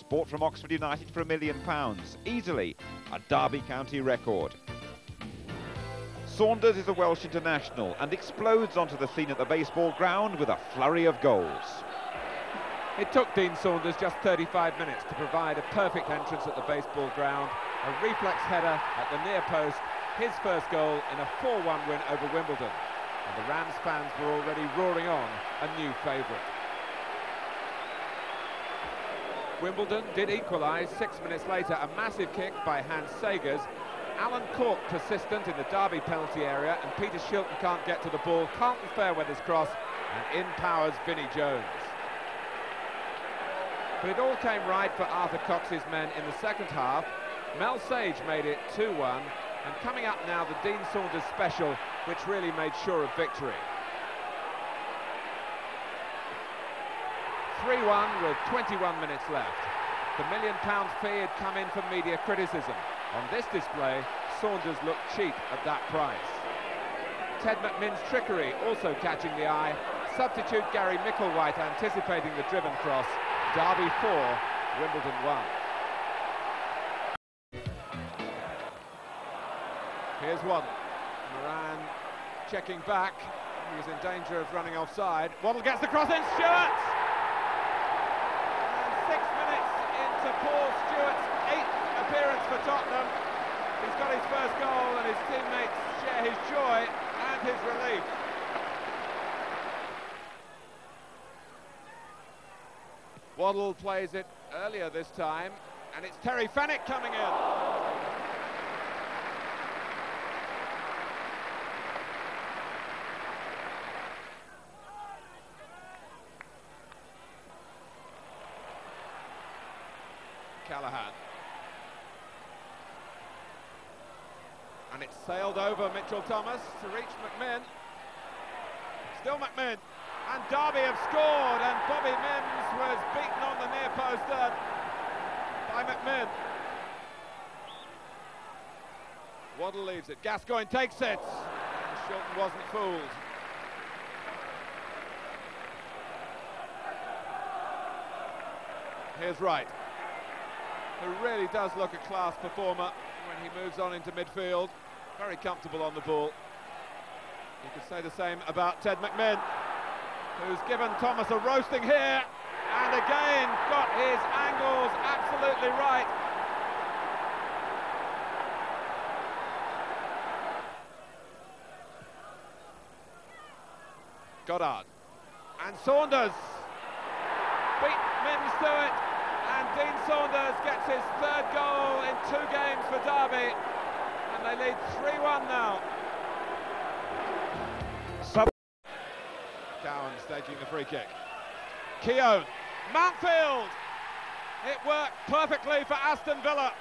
bought from Oxford United for £1 million. Easily a Derby County record. Saunders is a Welsh international and explodes onto the scene at the baseball ground with a flurry of goals. It took Dean Saunders just 35 minutes to provide a perfect entrance at the baseball ground, a reflex header at the near post, his first goal in a 4-1 win over Wimbledon. And the Rams fans were already roaring on a new favourite. Wimbledon did equalise 6 minutes later, a massive kick by Hans Sagers. Alan Cork persistent in the Derby penalty area, and Peter Shilton can't get to the ball. Carlton Fairweather's cross, and in powers Vinnie Jones. But it all came right for Arthur Cox's men in the second half. Mel Sage made it 2-1, and coming up now the Dean Saunders special, which really made sure of victory. 3-1 with 21 minutes left. The £1 million fee had come in for media criticism. On this display, Saunders looked cheap at that price. Ted McMinn's trickery also catching the eye. Substitute Gary Micklewhite anticipating the driven cross. Derby 4, Wimbledon 1. Here's Waddle. Moran checking back. He's in danger of running offside. Waddle gets the cross in. Stewart! And 6 minutes into Paul Stewart's 8th appearance for Tottenham. He's got his first goal and his teammates share his joy and his relief. Waddle plays it earlier this time, and it's Terry Fenwick coming in. Callahan. And it's sailed over Mitchell Thomas to reach McMinn. Still McMinn. And Derby have scored, and Bobby Mims was beaten on the near post by McMinn. Waddle leaves it. Gascoigne takes it. And Shilton wasn't fooled. Here's Wright, who really does look a class performer when he moves on into midfield. Very comfortable on the ball. You could say the same about Ted McMinn, who's given Thomas a roasting here, and again got his angles absolutely right. Goddard. And Saunders beat Mims to it, and Dean Saunders gets his 3rd goal in 2 games for Derby, and they lead 3-1 now. Cowan staging the free kick. Keown, Mountfield! It worked perfectly for Aston Villa.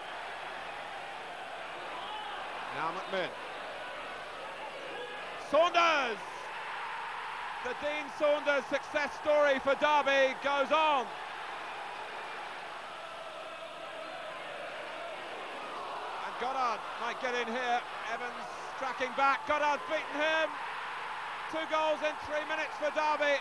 Now McMinn. Saunders! The Dean Saunders success story for Derby goes on. And Goddard might get in here. Evans tracking back. Goddard's beaten him. 2 goals in 3 minutes for Derby.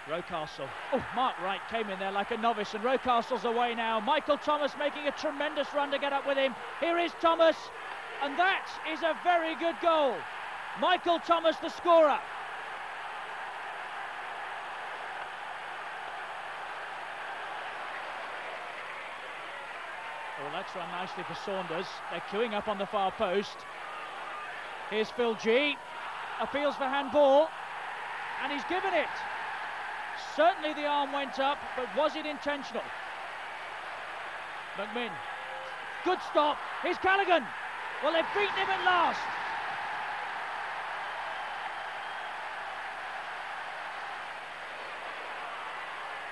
Rocastle. Oh, Mark Wright came in there like a novice, and Rocastle's away now. Michael Thomas making a tremendous run to get up with him. Here is Thomas, and that is a very good goal. Michael Thomas, the scorer. Oh, that's run nicely for Saunders. They're queuing up on the far post. Here's Phil G. Appeals for handball, and he's given it. Certainly the arm went up, but was it intentional? McMinn. Good stop. Here's Callaghan. Well, they've beaten him at last.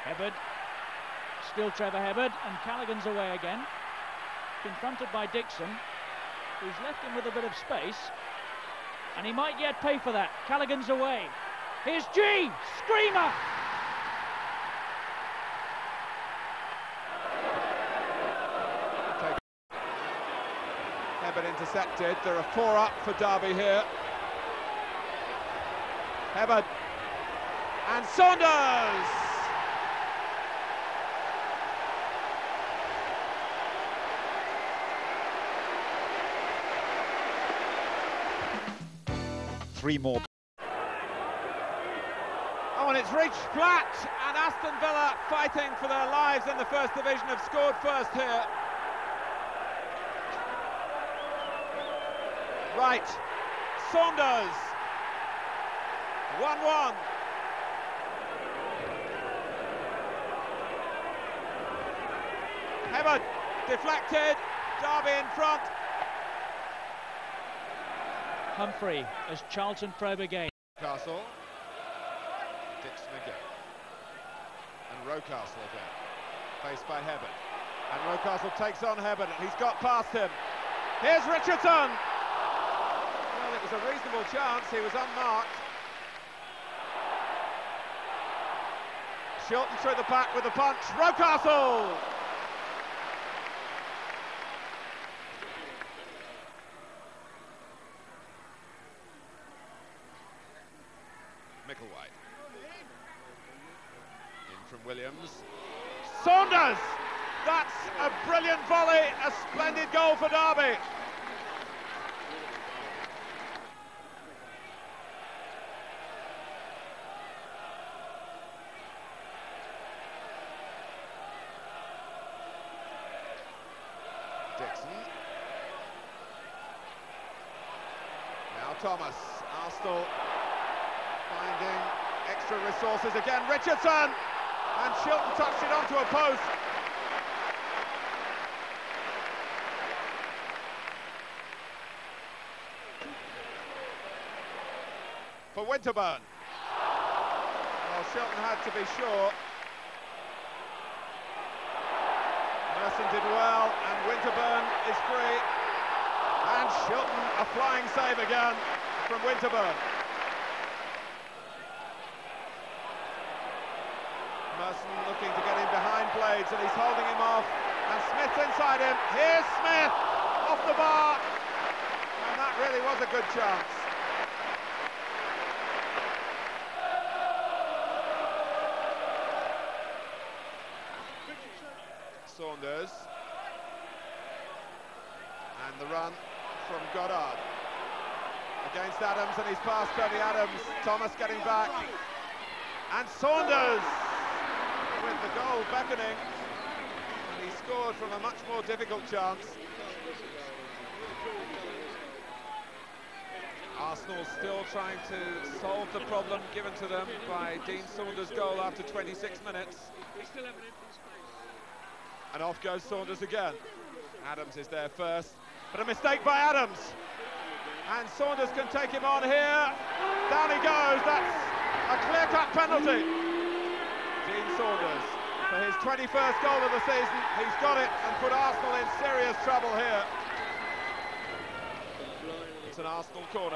Hebbard. Still Trevor Hebbard, and Callaghan's away again. Confronted by Dixon, who's left him with a bit of space, and he might yet pay for that. Callaghan's away. Here's G. Screamer. Hebbard intercepted. There are 4 up for Derby here. Hebbard. And Saunders! Three more. Oh, and it's reached flat, and Aston Villa, fighting for their lives in the First Division, have scored first here. Wright, Saunders, 1-1. Hebert, deflected, Derby in front. Humphrey as Charlton probe again. Castle, Dixon again, and Rocastle again, faced by Hebert, and Rocastle takes on Hebert, and he's got past him. Here's Richardson! Well, it was a reasonable chance, he was unmarked. Shilton through the back with the punch, Rocastle! Micklewhite. In from Williams. Saunders! That's a brilliant volley, a splendid goal for Derby. Dixon. Now Thomas. Arsenal finding extra resources again. Richardson! And Shilton touched it onto a post. For Winterburn. Well, Shilton had to be sure. Merson did well, and Winterburn is free. And Shilton, a flying save again from Winterburn. Merson looking to get in behind Blades, and he's holding him off. And Smith's inside him. Here's Smith off the bar. And that really was a good chance. Saunders. And the run from Goddard. Against Adams, and he's past Tony Adams. Thomas getting back. And Saunders! With the goal beckoning, and he scored from a much more difficult chance. Arsenal still trying to solve the problem given to them by Dean Saunders' goal after 26 minutes. And off goes Saunders again. Adams is there first, but a mistake by Adams. And Saunders can take him on here. Down he goes, that's a clear-cut penalty. Dean Saunders, for his 21st goal of the season, he's got it and put Arsenal in serious trouble here. It's an Arsenal corner.